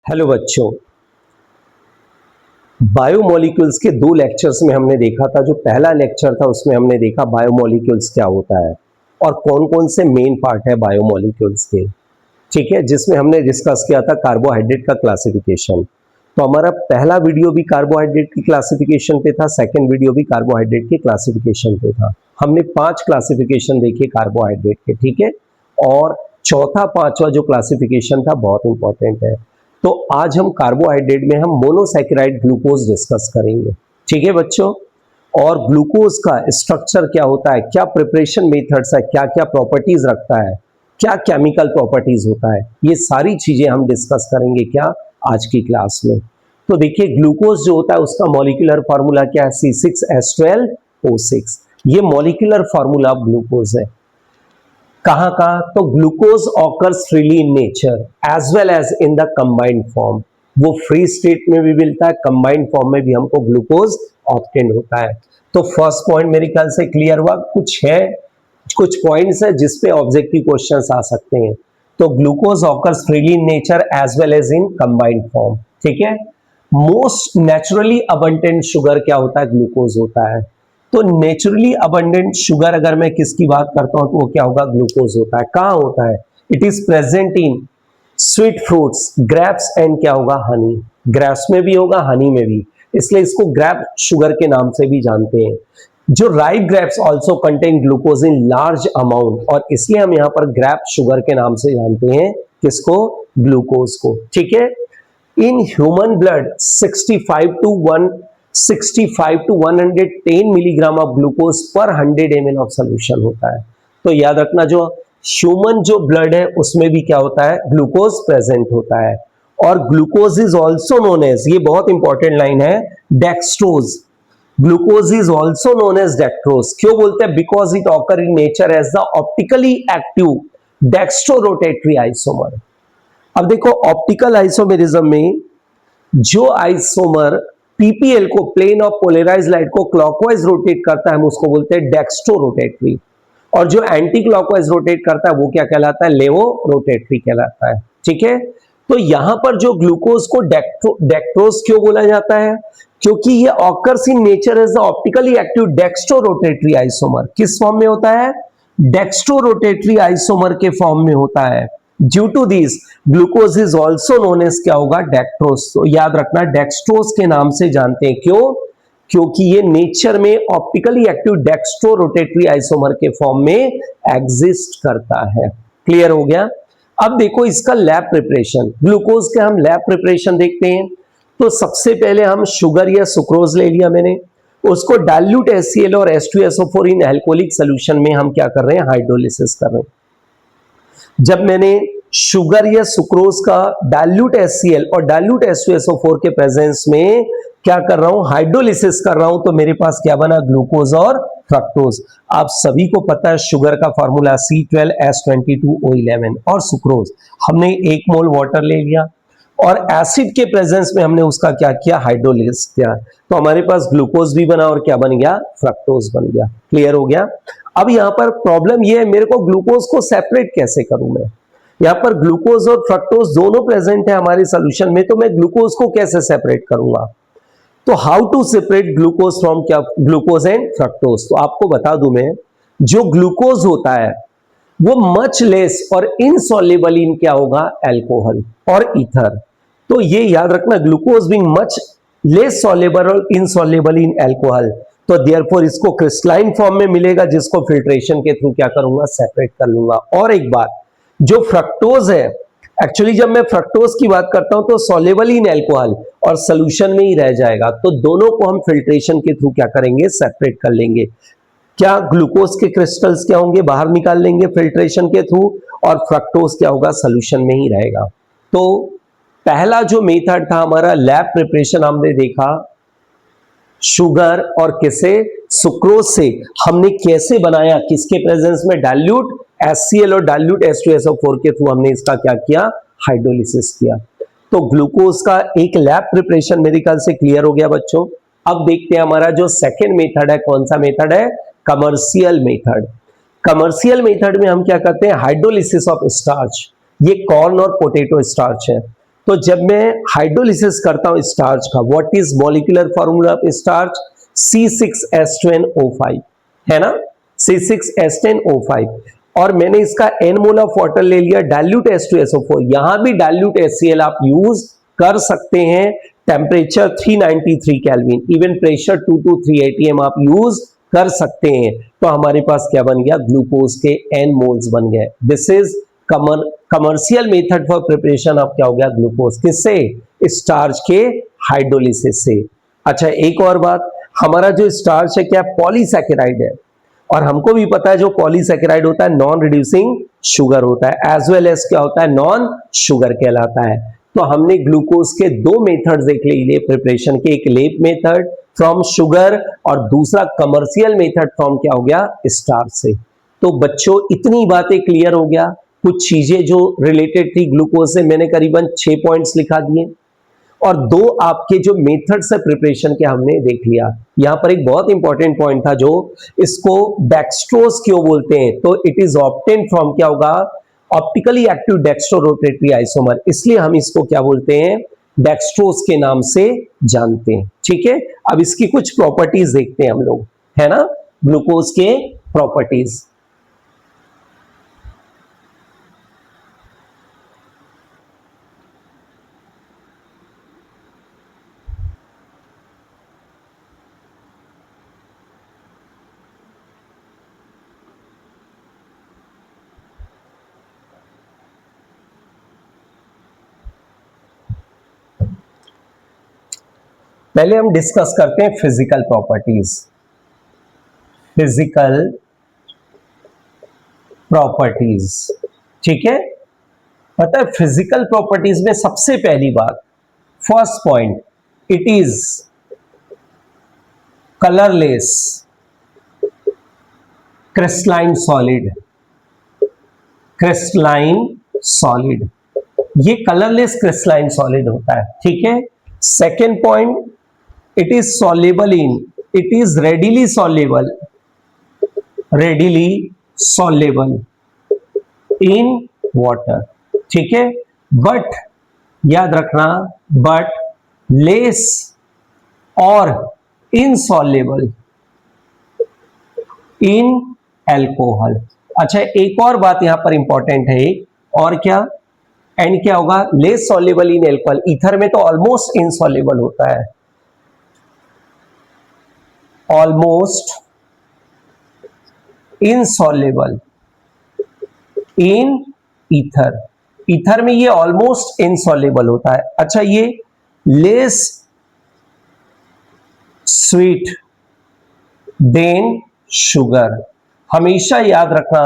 Hello बच्चों, biomolecules के दो लेक्चर्स में हमने देखा था। जो पहला लेक्चर था उसमें हमने देखा बायोमोलिक्यूल्स क्या होता है और कौन कौन से मेन पार्ट है बायोमोलिक्यूल्स के। ठीक है, जिसमें हमने डिस्कस किया था कार्बोहाइड्रेट का क्लासिफिकेशन। तो हमारा पहला वीडियो भी कार्बोहाइड्रेट की क्लासिफिकेशन पे था, सेकंड वीडियो भी कार्बोहाइड्रेट की क्लासिफिकेशन पे था। हमने 5 क्लासिफिकेशन देखे कार्बोहाइड्रेट के, ठीक है। और चौथा पांचवा जो क्लासिफिकेशन था बहुत इंपॉर्टेंट है। तो आज हम कार्बोहाइड्रेट में हम मोनोसैकेराइड ग्लूकोज डिस्कस करेंगे, ठीक है बच्चों। और ग्लूकोज का स्ट्रक्चर क्या होता है, क्या प्रिपरेशन मेथड्स है, क्या क्या प्रॉपर्टीज रखता है, क्या केमिकल प्रॉपर्टीज होता है, ये सारी चीजें हम डिस्कस करेंगे क्या आज की क्लास में। तो देखिए, ग्लूकोज जो होता है उसका मॉलिक्यूलर फार्मूला क्या है, C6H12O6। ये मॉलिक्यूलर फार्मूला ग्लूकोज है। कहाँ का, तो glucose occurs freely in nature as well as in the combined form. वो फ्री स्टेट में भी मिलता है, कंबाइंड फॉर्म में भी हमको ग्लूकोज ऑब्टेन होता है। तो फर्स्ट पॉइंट मेरे ख्याल से क्लियर हुआ। कुछ पॉइंट्स है जिसपे ऑब्जेक्टिव क्वेश्चंस आ सकते हैं। तो glucose occurs freely in nature as well as in combined form, ठीक है। मोस्ट नेचुरली अबंडेंट शुगर क्या होता है, ग्लूकोज होता है। तो नेचुरली अबंडेंट शुगर अगर मैं किसकी बात करता हूं तो वो क्या होगा, ग्लूकोज होता है। कहां होता है, it is present in sweet fruits, grapes and क्या होगा, हनी। ग्रेप्स में भी होगा, हनी में भी, इसलिए इसको ग्रेप शुगर के नाम से भी जानते हैं। जो ripe grapes also contain glucose in large amount, और इसलिए हम यहां पर ग्रेप शुगर के नाम से जानते हैं किसको, ग्लूकोज को, ठीक है। In human blood 65 to 110 milligram of glucose पर 100 ml ऑफ सोल्यूशन होता है। तो याद रखना, जो ह्यूमन जो ब्लड है उसमें भी क्या होता है, ग्लूकोज प्रेजेंट होता है। और glucose is also known as, ये बहुत इंपॉर्टेंट लाइन है, dextrose. Glucose is also known as dextrose. क्यों बोलते हैं, because it occur in nature as the optically active dextrorotatory isomer. अब देखो, ऑप्टिकल आइसोमेरिज्म में जो आइसोमर पीपीएल को, प्लेन ऑफ पोलराइज लाइट को क्लॉकवाइज रोटेट करता है, हम उसको बोलते हैं डेक्स्ट्रोरोटेटरी। और जो एंटी क्लॉकवाइज रोटेट करता है वो क्या कहलाता है, लेवो रोटेटरी कहलाता है, ठीक है। तो यहां पर जो ग्लूकोज को डेक्ट्रोज क्यों बोला जाता है, क्योंकि ये occurs in nature as the optically active dextrorotatory isomer. किस फॉर्म में होता है, डेक्स्ट्रोरोटेटरी आइसोमर के फॉर्म में होता है। Due to this glucose is also known as क्या होगा, डेक्ट्रोज। तो याद रखना, डेक्स्ट्रोज के नाम से जानते हैं, क्यों, क्योंकि ये नेचर में ऑप्टिकली एक्टिव डेक्स्ट्रोरोटेटरी आइसोमर के फॉर्म में एग्जिस्ट करता है। क्लियर हो गया। अब देखो इसका लैब प्रिपरेशन, ग्लूकोज के हम लैब प्रिपरेशन देखते हैं। तो सबसे पहले हम शुगर या सुक्रोज ले लिया मैंने, उसको डाइल्यूट HCl और H2SO4 इन अल्कोहलिक सोल्यूशन में हम क्या कर रहे हैं, हाइड्रोलिसिस कर रहे हैं। जब मैंने शुगर या सुक्रोज का डाइल्यूट HCl और डाइल्यूट H2SO4 के प्रेजेंस में क्या कर रहा हूं, हाइड्रोलिसिस कर रहा हूं, तो मेरे पास क्या बना, ग्लूकोज और फ्रक्टोज। आप सभी को पता है शुगर का फॉर्मूला C12H22O11, और सुक्रोज हमने 1 मोल वाटर ले लिया और एसिड के प्रेजेंस में हमने उसका क्या किया, हाइड्रोलिसिस किया। तो हमारे पास ग्लूकोज भी बना और क्या बन गया, फ्रक्टोज बन गया। क्लियर हो गया। अब यहां पर प्रॉब्लम ये है, मेरे को ग्लूकोज को सेपरेट कैसे करूं मैं। यहां पर ग्लूकोज और फ्रक्टोज दोनों प्रेजेंट है हमारे सोल्यूशन में, तो मैं ग्लूकोज को कैसे सेपरेट करूंगा। तो how to separate glucose from क्या, ग्लूकोज एंड फ्रक्टोज। तो आपको बता दूं मैं, जो ग्लूकोज होता है वो मच लेस और इनसॉल्युबल इन क्या होगा, अल्कोहल और ईथर। तो ये याद रखना, glucose being much less soluble और इनसॉल्युबल इन अल्कोहल, तो देयरफॉर इसको क्रिस्टलाइन फॉर्म में मिलेगा, जिसको फिल्ट्रेशन के थ्रू क्या करूंगा, सेपरेट कर लूंगा। और एक बात, जो फ्रक्टोज है, एक्चुअली जब मैं फ्रक्टोज की बात करता हूं तो सॉल्युबल इन अल्कोहल और सोल्यूशन में ही रह जाएगा, तो दोनों को हम फिल्ट्रेशन के थ्रू क्या करेंगे, सेपरेट कर लेंगे। क्या ग्लूकोज के क्रिस्टल्स क्या होंगे, बाहर निकाल लेंगे फिल्ट्रेशन के थ्रू, और फ्रक्टोज क्या होगा, सोल्यूशन में ही रहेगा। तो पहला जो मेथड था हमारा लैब प्रिपरेशन, हमने देखा शुगर और किसे, सुक्रोज से हमने कैसे बनाया, किसके प्रेजेंस में, डाइल्यूट HCl और डाइल्यूट H2SO4 के थ्रू हमने इसका क्या किया, हाइड्रोलिसिस किया। तो ग्लूकोज का एक लैब प्रिपरेशन मेरे ख्याल से क्लियर हो गया बच्चों। अब देखते हैं हमारा जो सेकेंड मेथड है, कौन सा मेथड है, कमर्शियल मेथड। कमर्शियल मेथड में हम क्या करते हैं, हाइड्रोलिसिस ऑफ स्टार्च। ये कॉर्न और पोटैटो स्टार्च है, तो जब मैं हाइड्रोलिसिस करता हूं स्टार्च का, what is molecular formula of starch? C6H10O5, है ना, C6H10O5। और मैंने इसका n मोल ऑफ वाटर ले लिया, डाइल्यूट H2SO4। यहां भी डाइल्यूट HCl आप यूज कर सकते हैं। Temperature 393 kelvin, even pressure 223 atm आप यूज कर सकते हैं। तो हमारे पास क्या बन गया? ग्लूकोज के n मोल्स बन गए। This is commercial method for preparation of क्या हो गया? ग्लूकोज। किससे? स्टार्च के हाइड्रोलिसिस से। अच्छा, एक और बात, हमारा जो स्टार्च है क्या? पॉलीसैकेराइड है, और हमको भी पता है जो पॉलीसैकेराइड होता है नॉन रिड्यूसिंग शुगर होता है, एज वेल एज क्या होता है? नॉन शुगर कहलाता है। तो हमने ग्लूकोज के दो मेथड्स देख लिए प्रिपरेशन के, एक लेप मेथड फ्रॉम शुगर और दूसरा कमर्शियल मेथड फ्रॉम क्या हो गया? स्टार्च से। तो बच्चों इतनी बातें क्लियर हो गया। कुछ चीजें जो रिलेटेड थी ग्लूकोज से मैंने करीबन 6 पॉइंट्स लिखा दिए, और दो आपके जो मेथड्स है प्रिपरेशन के हमने देख लिया। यहां पर एक बहुत इंपॉर्टेंट पॉइंट था, जो इसको डेक्सट्रोज क्यों बोलते हैं? तो इट इज ऑब्टेन फ्रॉम क्या होगा? ऑप्टिकली एक्टिव डेक्स्ट्रोरोटेटरी आइसोमर, इसलिए हम इसको क्या बोलते हैं? डेक्सट्रोज के नाम से जानते हैं। ठीक है, अब इसकी कुछ प्रॉपर्टीज देखते हैं हम लोग, है ना, ग्लूकोज के प्रॉपर्टीज। पहले हम डिस्कस करते हैं फिजिकल प्रॉपर्टीज। फिजिकल प्रॉपर्टीज, ठीक है। पता है फिजिकल प्रॉपर्टीज में सबसे पहली बात, first point, it is colourless crystalline solid. Crystalline solid, ये कलरलेस क्रिस्टलाइन सॉलिड होता है, ठीक है। Second point, it is soluble in, it is readily soluble, readily soluble in water, ठीक है। बट याद रखना, बट लेस और इनसॉल्युबल इन एल्कोहल। अच्छा, एक और बात यहां पर इंपॉर्टेंट है, और क्या, एंड क्या होगा? Less soluble in alcohol. Ether में तो ऑलमोस्ट इनसॉल्युबल होता है, almost insoluble in ether. Ether में ये ऑलमोस्ट इनसॉल्युबल होता है। अच्छा, ये लेस स्वीट देन शुगर, हमेशा याद रखना,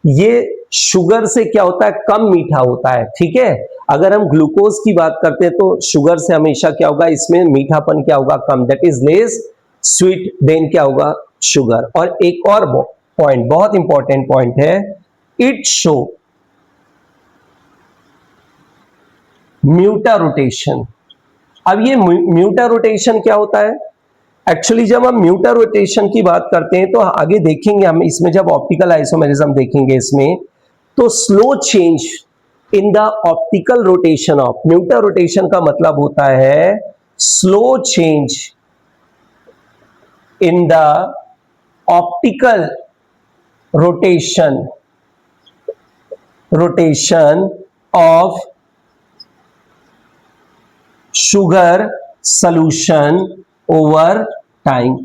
ये शुगर से क्या होता है? कम मीठा होता है, ठीक है। अगर हम ग्लूकोज की बात करते हैं तो शुगर से हमेशा क्या होगा? इसमें मीठापन क्या होगा? कम, that is less sweet than क्या होगा? शुगर। और एक और पॉइंट, बहुत इंपॉर्टेंट पॉइंट है, इट शो म्यूटा रोटेशन। अब ये म्यूटा रोटेशन क्या होता है? एक्चुअली जब हम म्यूटा रोटेशन की बात करते हैं तो आगे देखेंगे हम इसमें, जब ऑप्टिकल आइसोमेरिज्म देखेंगे इसमें, तो slow change in the optical rotation of, mutarotation का मतलब होता है slow change in the optical rotation of sugar solution over time.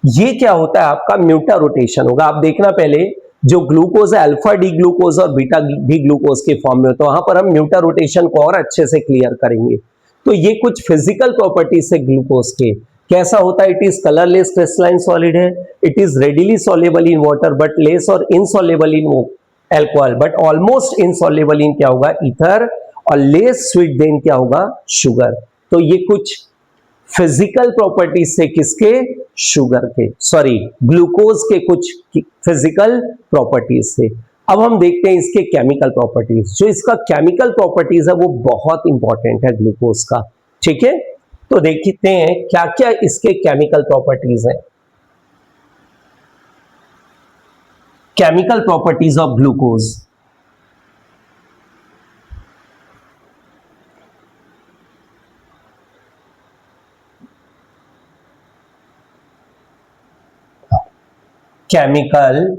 ये क्या होता है? आपका म्यूटा रोटेशन होगा। आप देखना, पहले जो ग्लूकोज है अल्फा डी ग्लूकोज और बीटा डी ग्लूकोज के फॉर्म में, तो वहां पर हम म्यूटा रोटेशन को और अच्छे से क्लियर करेंगे। तो ये कुछ फिजिकल प्रॉपर्टीज है ग्लूकोज के। कैसा होता है? It is colourless crystalline solid है, it is readily soluble in water but less और insoluble in alcohol, but almost insoluble in क्या होगा? ईथर, और लेस स्वीट देन क्या होगा? शुगर। तो ये कुछ फिजिकल प्रॉपर्टीज से, किसके? शुगर के, सॉरी ग्लूकोज के कुछ फिजिकल प्रॉपर्टीज से। अब हम देखते हैं इसके केमिकल प्रॉपर्टीज। जो इसका केमिकल प्रॉपर्टीज है वो बहुत इंपॉर्टेंट है ग्लूकोज का, ठीक है। तो देखते हैं क्या क्या इसके केमिकल प्रॉपर्टीज हैं। Chemical properties of glucose. Chemical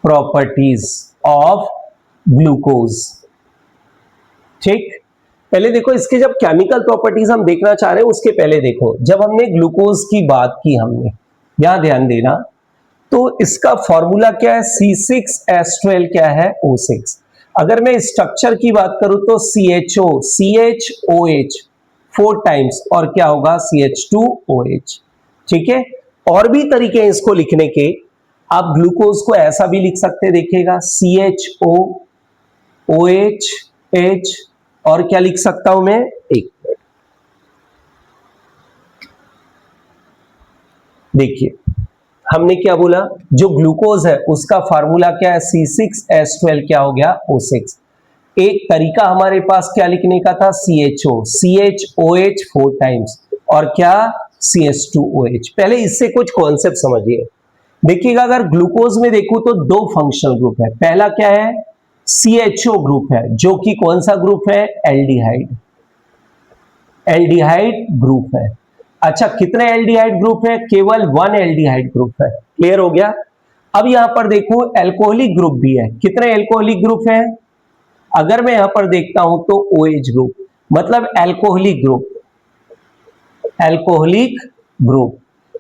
properties of glucose. ठीक, पहले देखो इसके जब केमिकल प्रॉपर्टीज हम देखना चाह रहे हैं उसके पहले देखो, जब हमने ग्लूकोज की बात की हमने, यहां ध्यान देना, तो इसका फॉर्मूला क्या है, C6H12 क्या है, O6। अगर मैं स्ट्रक्चर की बात करूं तो CHO CHOH 4 टाइम्स और क्या होगा CH2OH। ठीक है, और भी तरीके हैं इसको लिखने के, आप ग्लूकोज को ऐसा भी लिख सकते, देखिएगा CHO OH और क्या लिख सकता हूं मैं, एक मिनट देखिए हमने क्या बोला, जो ग्लूकोज है उसका फार्मूला क्या है C6H12 क्या हो गया O6। एक तरीका हमारे पास क्या लिखने का था CHO CHOH 4 टाइम्स और क्या CH2OH। पहले इससे कुछ कॉन्सेप्ट समझिए, देखिएगा अगर ग्लूकोज में देखूं तो दो फंक्शनल ग्रुप है, पहला क्या है CHO ग्रुप है जो कि कौन सा ग्रुप है, एल्डिहाइड, एल्डिहाइड ग्रुप है। अच्छा कितने एल्डिहाइड ग्रुप है, केवल 1 एल्डिहाइड ग्रुप है, क्लियर हो गया। अब यहां पर देखो एल्कोहलिक ग्रुप भी है, कितने एल्कोहलिक ग्रुप है, अगर मैं यहां पर देखता हूं तो OH ग्रुप, मतलब एल्कोहलिक ग्रुप, एल्कोहलिक ग्रुप,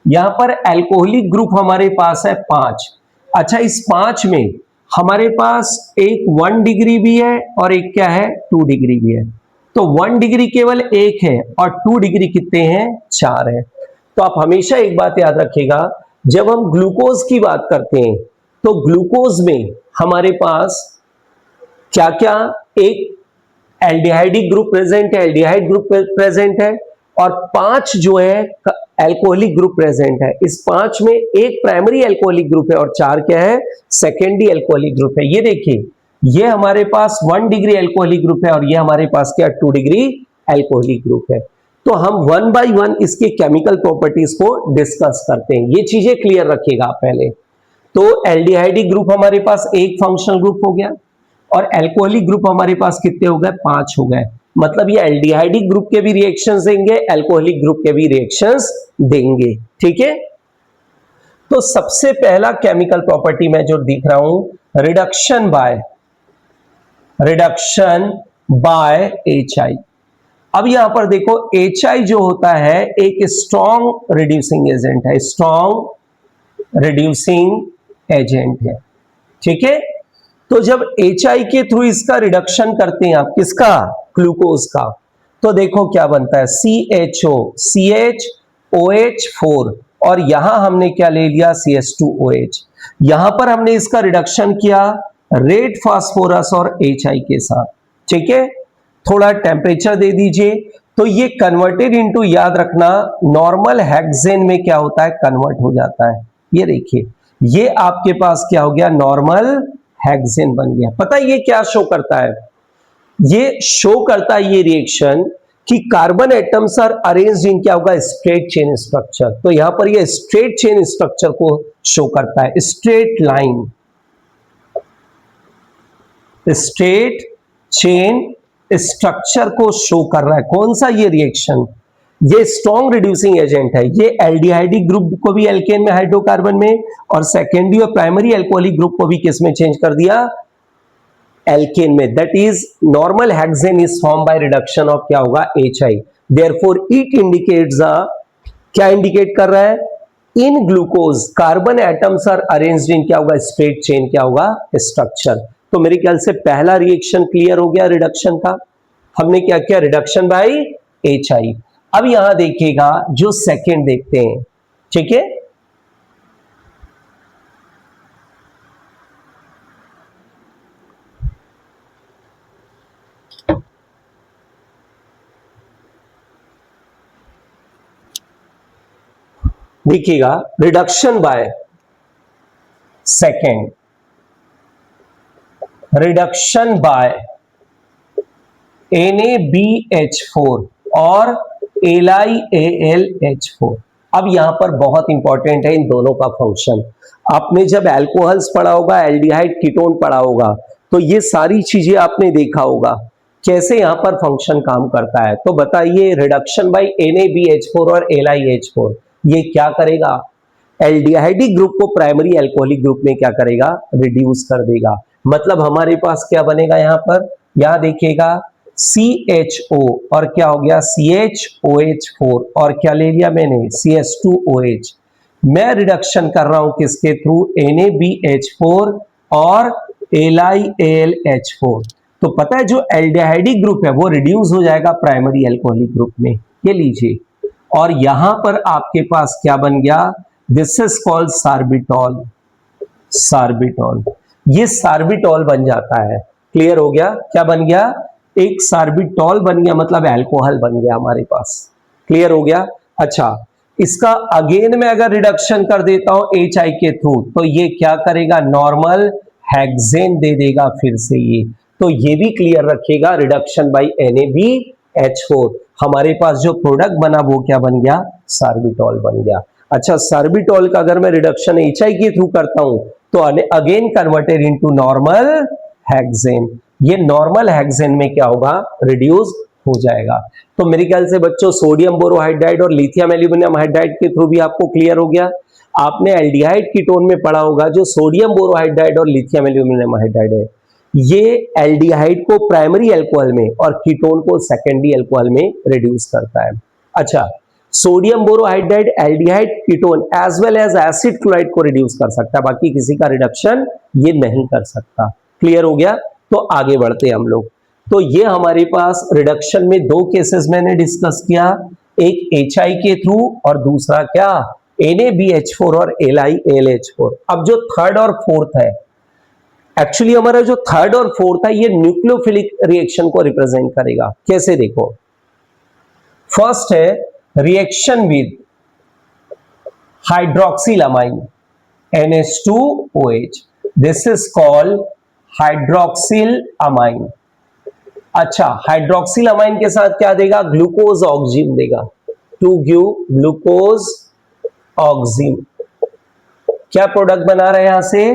यहां पर एल्कोहलिक ग्रुप हमारे पास है 5। अच्छा इस 5 में हमारे पास एक 1 डिग्री भी है और एक क्या है 2 डिग्री भी है, तो 1 डिग्री केवल एक है और 2 डिग्री कितने हैं, 4 है। तो आप हमेशा एक बात याद रखिएगा, जब हम ग्लूकोज की बात करते हैं तो ग्लूकोज में हमारे पास क्या क्या, एक एल्डिहाइडिक ग्रुप प्रेजेंट है, एल्डिहाइड ग्रुप प्रेजेंट है, और 5 जो है एल्कोहलिक ग्रुप प्रेजेंट है। इस 5 में एक प्राइमरी एल्कोहलिक ग्रुप है और 4 क्या है, सेकेंडरी एल्कोहलिक ग्रुप है। ये देखिए ये हमारे पास 1 डिग्री एल्कोहलिक ग्रुप है और ये हमारे पास क्या 2 डिग्री एल्कोहलिक ग्रुप है। तो हम 1 बाय 1 इसके केमिकल प्रॉपर्टीज को डिस्कस करते हैं, ये चीजें क्लियर रखिएगा पहले। तो एल्डिहाइडिक ग्रुप हमारे पास एक फंक्शनल ग्रुप हो गया और एल्कोहलिक ग्रुप हमारे पास कितने हो गए, 5 हो गए, मतलब ये एल्डिहाइडिक ग्रुप के भी रिएक्शंस देंगे, एल्कोहलिक ग्रुप के भी रिएक्शंस देंगे। ठीक है, तो सबसे पहला केमिकल प्रॉपर्टी मैं जो दिख रहा हूं, रिडक्शन बाय HI। अब यहां पर देखो HI जो होता है एक स्ट्रॉन्ग रिड्यूसिंग एजेंट है, स्ट्रॉन्ग रिड्यूसिंग एजेंट है। ठीक है, तो जब HI के थ्रू इसका रिडक्शन करते हैं आप, किसका, ग्लूकोज का, तो देखो क्या बनता है CHO CHOH4 और यहां हमने क्या ले लिया CH2OH। यहां पर हमने इसका रिडक्शन किया रेड फास्फोरस और HI के साथ। ठीक है, थोड़ा टेम्परेचर दे दीजिए, तो ये कन्वर्टेड इनटू, याद रखना नॉर्मल हेक्सेन में क्या होता है, कन्वर्ट हो जाता है। ये देखिए ये आपके पास क्या हो गया, नॉर्मल हेक्सेन बन गया। पता है ये क्या शो करता है, ये शो करता है ये रिएक्शन कि carbon atoms are arranged in क्या होगा, स्ट्रेट चेन स्ट्रक्चर। तो यहां पर ये स्ट्रेट चेन स्ट्रक्चर को शो करता है, straight line, straight chain structure को शो कर रहा है। कौन सा, ये रिएक्शन, ये स्ट्रॉन्ग रिड्यूसिंग एजेंट है। ये एल्डिहाइडिक ग्रुप को भी एल्केन में, हाइड्रोकार्बन में, और सेकेंडरी और प्राइमरी एल्कोहलिक ग्रुप को भी किस में चेंज कर दिया, एल्केन में। That is normal hexane is form by reduction of क्या होगा, HI। देयरफॉर इट इंडिकेट्स क्या इंडिकेट कर रहा है, in glucose carbon atoms are arranged in क्या होगा, स्ट्रेट चेन क्या होगा, स्ट्रक्चर। तो मेरे ख्याल से पहला रिएक्शन क्लियर हो गया रिडक्शन का, हमने क्या किया, रिडक्शन बाय HI। अब यहां देखिएगा जो सेकेंड देखते हैं। ठीक है, देखिएगा reduction by second, reduction by NaBH4 और LiAlH4। अब यहां पर बहुत इंपॉर्टेंट है इन दोनों का फंक्शन। आपने जब एल्कोहल्स पढ़ा होगा, एल्डिहाइड कीटोन पढ़ा होगा, तो ये सारी चीजें आपने देखा होगा कैसे यहां पर फंक्शन काम करता है। तो बताइए रिडक्शन बाय NaBH4 और LiH4 ये क्या करेगा, एल्डिहाइडिक ग्रुप को प्राइमरी अल्कोहलिक ग्रुप में क्या करेगा, रिड्यूस कर देगा। मतलब हमारे पास क्या बनेगा यहां पर, यहां देखिएगा CHO और क्या हो गया CHOH4 और क्या ले लिया मैंने CS2OH। मैं रिडक्शन कर रहा हूं किसके थ्रू, NaBH4 और LiAlH4। तो पता है जो एल्डिहाइडिक ग्रुप है वो रिड्यूस हो जाएगा प्राइमरी अल्कोहलिक ग्रुप में, ये लीजिए। और यहां पर आपके पास क्या बन गया, दिस इज कॉल्ड सार्बिटॉल। सार्बिटॉल, ये सार्बिटॉल बन जाता है। क्लियर हो गया, क्या बन गया, एक सार्बिटॉल बन गया, मतलब अल्कोहल बन गया हमारे पास। क्लियर हो गया। अच्छा, इसका अगेन में अगर रिडक्शन कर देता हूं HI के थ्रू, तो ये क्या करेगा, नॉर्मल हेक्सेन दे देगा फिर से ये। तो ये भी क्लियर रखिएगा, रिडक्शन बाय NaBH4, हमारे पास जो प्रोडक्ट बना वो क्या बन गया, सार्बिटॉल बन गया। अच्छा, सार्बिटॉल का अगर मैं रिडक्शन HI के थ्रू करता हूं तो again converted into normal hexane. ये नॉर्मल हेक्सेन में क्या होगा, रिड्यूस हो जाएगा। तो मेरे ख्याल से बच्चों सोडियम बोरोहाइड्राइड और लिथियम एल्यूमिनियम हाइड्राइड के थ्रू भी आपको क्लियर हो गया। आपने एल्डिहाइड कीटोन में पढ़ा होगा, जो सोडियम बोरोहाइड्राइड और लिथियम एल्यूमिनियम हाइड्राइड है, ये एल्डिहाइड को प्राइमरी अल्कोहल में और कीटोन को सेकेंडरी अल्कोहल में रिड्यूस करता है। अच्छा, sodium borohydride aldehyde ketone as well as acid chloride को रिड्यूस कर सकता है, बाकी किसी का रिडक्शन ये नहीं कर सकता। क्लियर हो गया। तो आगे बढ़ते हैं हम लोग। तो ये हमारे पास रिडक्शन में दो केसेस मैंने डिस्कस किया, एक HI के थ्रू और दूसरा क्या, NaBH4 और LiAlH4। अब जो थर्ड और फोर्थ है, एक्चुअली हमारा जो थर्ड और फोर्थ है ये न्यूक्लियोफिलिक रिएक्शन को रिप्रेजेंट करेगा। कैसे, देखो, फर्स्ट है reaction with hydroxylamine NH2OH, this is called hydroxyl amine. अच्छा, हाइड्रोक्सिल अमाइन के साथ क्या देगा, ग्लूकोज ऑक्सिम देगा, टू गिव ग्लूकोज ऑक्सिम। क्या प्रोडक्ट बना रहे हैं यहां से,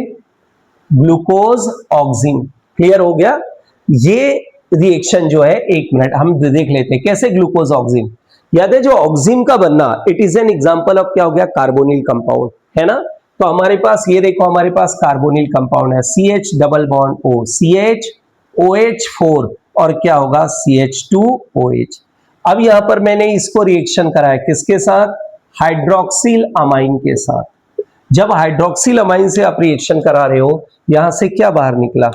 ग्लूकोज ऑक्सिम। क्लियर हो गया। ये रिएक्शन जो है, एक मिनट हम देख लेते हैं कैसे ग्लूकोज ऑक्सिम। याद है जो ऑक्सिम का बनना, it is an example of क्या हो गया, कार्बोनिल कंपाउंड, है ना। तो हमारे पास ये देखो, हमारे पास कार्बोनिल कंपाउंड है, CH double bond O, CHOH4 और क्या होगा CH2OH। अब यहां पर मैंने इसको रिएक्शन कराया किसके साथ, हाइड्रोक्सिल अमाइन के साथ। जब हाइड्रोक्सिल अमाइन से आप रिएक्शन करा रहे हो, यहां से क्या बाहर निकला,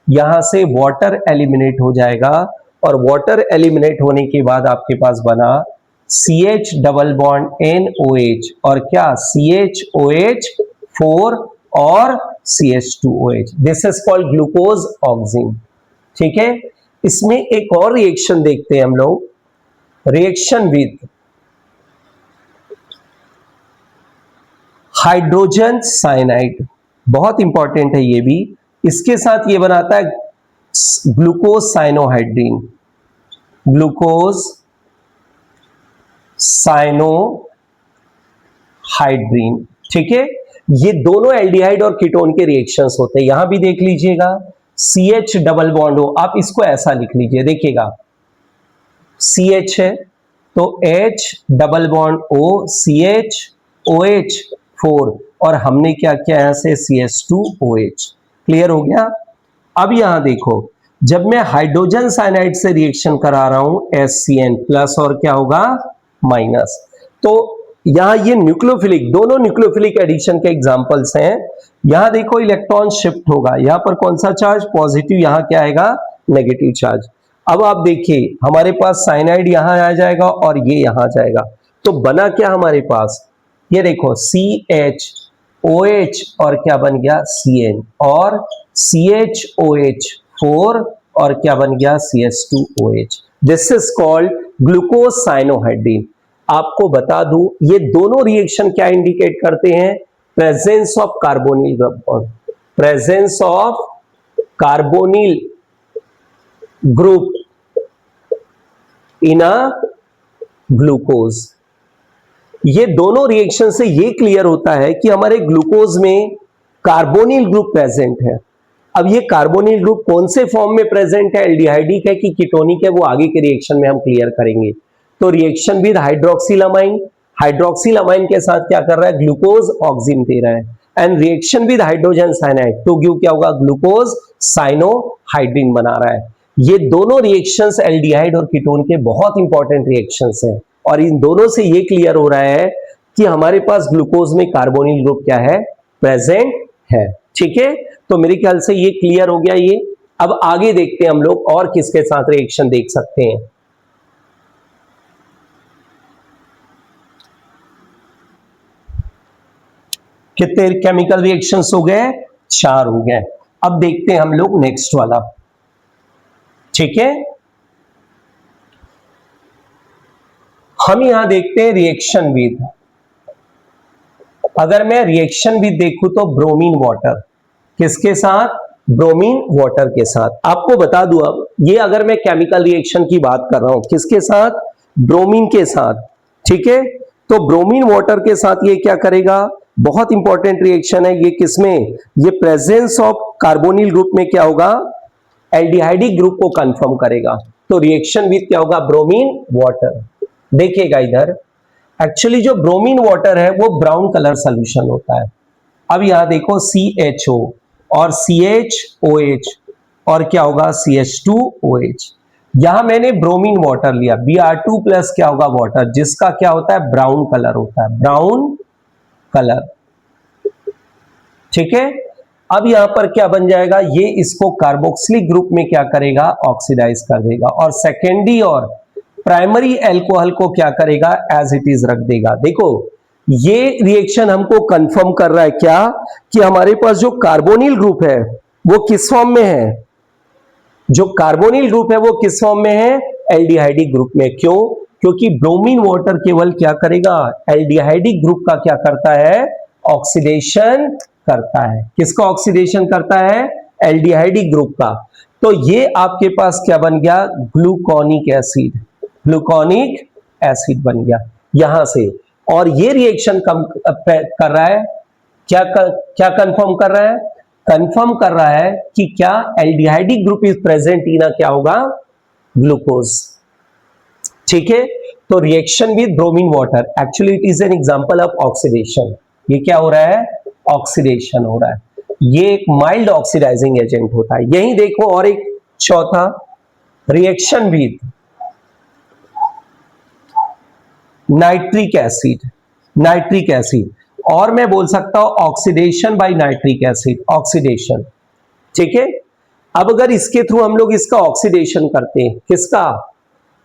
यहां से वाटर एलिमिनेट हो जाएगा, और वाटर एलिमिनेट होने के बाद आपके पास बना CH डबल बॉन्ड NOH और क्या CHOH4 और CH2OH, this is called glucose oxime. ठीक है। इसमें एक और रिएक्शन देखते हैं हम लोग, रिएक्शन विद हाइड्रोजन साइनाइड, बहुत इंपॉर्टेंट है ये भी। इसके साथ ये बनाता है ग्लूकोज साइनोहाइड्रीन, ग्लूकोज साइनोहाइड्रीन। ठीक है। ये दोनों एल्डिहाइड और कीटोन के रिएक्शंस होते हैं। यहां भी देख लीजिएगा CH डबल बॉन्ड हो, आप इसको ऐसा लिख लीजिए, देखिएगा CH है तो H double bond O, CHOH4 और हमने क्या किया यहां से CH2OH। क्लियर हो गया। अब यहां देखो, जब मैं हाइड्रोजन साइनाइड से रिएक्शन करा रहा हूं HCN प्लस और क्या होगा माइनस, तो यहां ये न्यूक्लियोफिलिक, दोनों न्यूक्लियोफिलिक एडिशन के एग्जांपल्स हैं। यहां देखो इलेक्ट्रॉन शिफ्ट होगा, यहां पर कौन सा चार्ज पॉजिटिव, यहां क्या आएगा नेगेटिव चार्ज। अब आप देखिए हमारे पास साइनाइड यहां आ जाएगा और ये यहां जाएगा, तो बना क्या हमारे पास, ये देखो CHOH और क्या बन गया CN और CHOH4 और क्या बन गया CH2OH, this is called glucose cyanohydrin. आपको बता दूं ये दोनों रिएक्शन क्या इंडिकेट करते हैं, presence of carbonyl group, presence of carbonyl group in a glucose. ये दोनों रिएक्शन से ये क्लियर होता है कि हमारे ग्लूकोज में कार्बोनिल ग्रुप प्रेजेंट है। अब ये कार्बोनिल ग्रुप कौन से फॉर्म में प्रेजेंट है, एल्डिहाइडिक है कि कीटोनिक है, वो आगे के रिएक्शन में हम क्लियर करेंगे। तो रिएक्शन विद हाइड्रोक्सिलामाइन, हाइड्रोक्सिल अमाइन के साथ क्या कर रहा है, ग्लूकोज ऑक्सीजन दे रहा है, and reaction with hydrogen cyanide to give क्या होगा, ग्लूकोज साइनोहाइड्रिन बना रहा है। ये दोनों रिएक्शंस एल्डिहाइड और कीटोन के बहुत इंपॉर्टेंट रिएक्शंस हैं, और इन दोनों से ये क्लियर हो रहा है कि हमारे पास ग्लूकोज में कार्बोनिल ग्रुप क्या है, प्रेजेंट है। ठीक है, तो मेरे ख्याल से ये क्लियर हो गया ये। अब आगे देखते हैं हम लोग और किसके साथ रिएक्शन देख सकते हैं। कितने केमिकल रिएक्शंस हो गए, 4 हो गए। अब देखते हैं हम लोग नेक्स्ट वाला। ठीक है, हम यहां देखते हैं रिएक्शन विद। अगर मैं रिएक्शन विद देखूं तो ब्रोमीन वाटर, किसके साथ, ब्रोमीन वाटर के साथ। आपको बता दूं, अब ये अगर मैं केमिकल रिएक्शन की बात कर रहा हूं, किसके साथ, ब्रोमीन के साथ। ठीक है, तो ब्रोमीन वाटर के साथ ये क्या करेगा, बहुत इंपॉर्टेंट रिएक्शन है ये। किसमें, ये प्रेजेंस ऑफ कार्बोनिल ग्रुप में क्या होगा, एल्डिहाइडिक ग्रुप को कंफर्म करेगा। तो रिएक्शन विद क्या होगा, ब्रोमीन वाटर। देखिएगा इधर, एक्चुअली जो ब्रोमीन वाटर है वो ब्राउन कलर सोल्यूशन होता है। अब यहां देखो CHO और CHOH और क्या होगा, CH2OH। यहां मैंने ब्रोमीन वाटर लिया, Br2 प्लस क्या होगा, वाटर, जिसका क्या होता है, ब्राउन कलर होता है, ब्राउन कलर। ठीक है, अब यहां पर क्या बन जाएगा, ये इसको कार्बोक्सिलिक ग्रुप में क्या करेगा, ऑक्सीडाइज कर देगा, और सेकेंडरी और प्राइमरी अल्कोहल को क्या करेगा, एज इट इज रख देगा। देखो ये रिएक्शन हमको कंफर्म कर रहा है क्या, कि हमारे पास जो कार्बोनिल ग्रुप है वो किस फॉर्म में है, जो कार्बोनिल ग्रुप है वो किस फॉर्म में है, एल्डिहाइडिक ग्रुप में। क्यों, क्योंकि ब्रोमीन वाटर केवल क्या करेगा, एल्डिहाइडिक ग्रुप का क्या करता है, ऑक्सीडेशन करता है। किसका ऑक्सीडेशन करता है, एल्डिहाइडिक ग्रुप का। तो ये आपके पास क्या बन गया, ग्लूकोनिक एसिड, ग्लूकोनिक एसिड बन गया यहां से। और ये रिएक्शन कर रहा है, क्या कंफर्म कर रहा है, कंफर्म कर रहा है कि क्या aldehydic group is present in क्या होगा, ग्लूकोज। ठीक है, तो reaction with bromine water, actually it is an example of oxidation. ये क्या हो रहा है, ऑक्सीडेशन हो रहा है। ये एक माइल्ड ऑक्सीडाइजिंग एजेंट होता है। यही देखो, और एक चौथा, reaction with nitric acid, nitric acid, और मैं बोल सकता हूं oxidation by nitric acid, oxidation. ठीक है, अब अगर इसके थ्रू हम लोग इसका ऑक्सीडेशन करते हैं, किसका,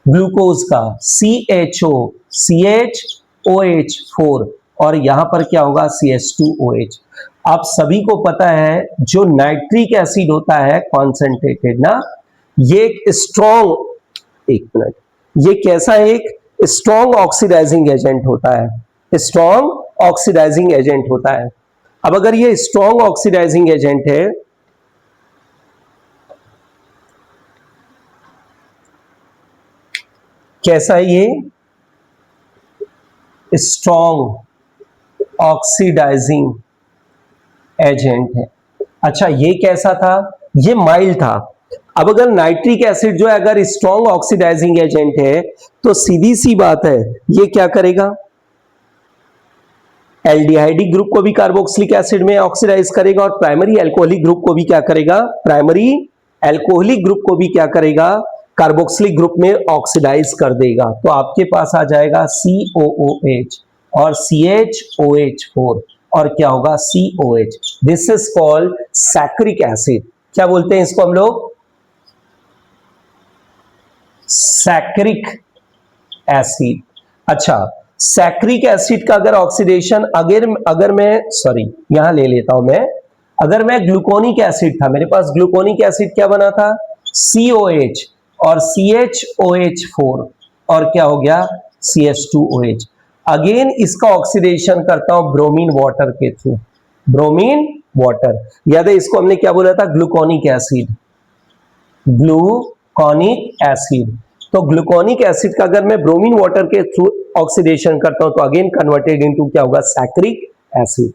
ग्लूकोज का, CHO CHOH4, और यहां पर क्या होगा, CH2OH। आप सभी को पता है जो नाइट्रिक एसिड होता है कॉन्सेंट्रेटेड ना, ये एक स्ट्रॉन्ग, एक मिनट, ये कैसा एक स्ट्रॉन्ग ऑक्सीडाइजिंग एजेंट होता है, स्ट्रॉन्ग ऑक्सीडाइजिंग एजेंट होता है। अब अगर ये स्ट्रॉन्ग ऑक्सीडाइजिंग एजेंट है, कैसा है ये, स्ट्रॉन्ग ऑक्सीडाइजिंग एजेंट है। अच्छा, ये कैसा था, ये माइल्ड था। अब अगर नाइट्रिक एसिड जो है अगर स्ट्रॉन्ग ऑक्सीडाइजिंग एजेंट है, तो सीधी सी बात है ये क्या करेगा, एल्डिहाइडिक ग्रुप को भी कार्बोक्सिलिक एसिड में ऑक्सीडाइज करेगा, और प्राइमरी अल्कोहलिक ग्रुप को भी क्या करेगा, प्राइमरी अल्कोहलिक ग्रुप को भी क्या करेगा, कार्बोक्सिलिक ग्रुप में ऑक्सीडाइज कर देगा। तो आपके पास आ जाएगा COOH और CHOH4 और क्या होगा, COH। This is called saccharic acid. क्या बोलते हैं इसको हम लोग, सैक्रिक एसिड। अच्छा, सैक्रिक एसिड का अगर ऑक्सीडेशन, अगर मैं सॉरी यहां ले लेता हूं मैं, अगर मैं ग्लूकोनिक एसिड था, मेरे पास ग्लूकोनिक एसिड क्या बना था, COH और CHOH4 और क्या हो गया, CH2OH। अगेन इसका ऑक्सीडेशन करता हूं ब्रोमीन वाटर के थ्रू, ब्रोमीन वाटर। याद है इसको हमने क्या बोला था, ग्लूकोनिक एसिड, ग्लूकोनिक एसिड। तो ग्लूकोनिक एसिड का अगर मैं ब्रोमीन वाटर के थ्रू ऑक्सीडेशन करता हूं तो अगेन कन्वर्टेड इनटू क्या होगा, सैक्रिक एसिड।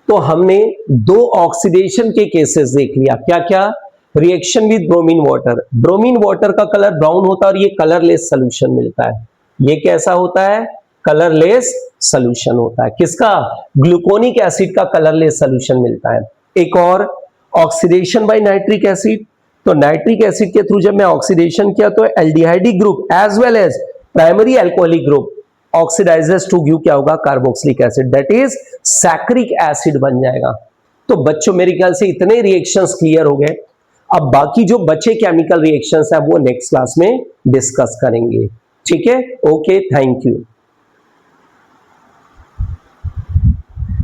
तो हमने दो ऑक्सीडेशन के केसेस देख लिया, क्या क्या, reaction with bromine water, bromine water का कलर ब्राउन होता है और ये कलरलेस सॉल्यूशन मिलता है। ये कैसा होता है, कलरलेस सॉल्यूशन होता है। किसका? ग्लूकोनिक एसिड का कलरलेस सॉल्यूशन मिलता है। एक और ऑक्सीडेशन बाय नाइट्रिक एसिड, तो नाइट्रिक एसिड के थ्रू जब मैं ऑक्सीडेशन किया तो aldehydic group as well as primary alcoholic group oxidises to give क्या होगा? Carboxylic acid, that is saccharic acid बन जाएगा। तो बच्चों मेरे ख्याल से इतने रिएक्शंस क्लियर हो गए। अब बाकी जो बचे केमिकल रिएक्शंस हैं वो नेक्स्ट क्लास में डिस्कस करेंगे। ठीक है, ओके, थैंक यू।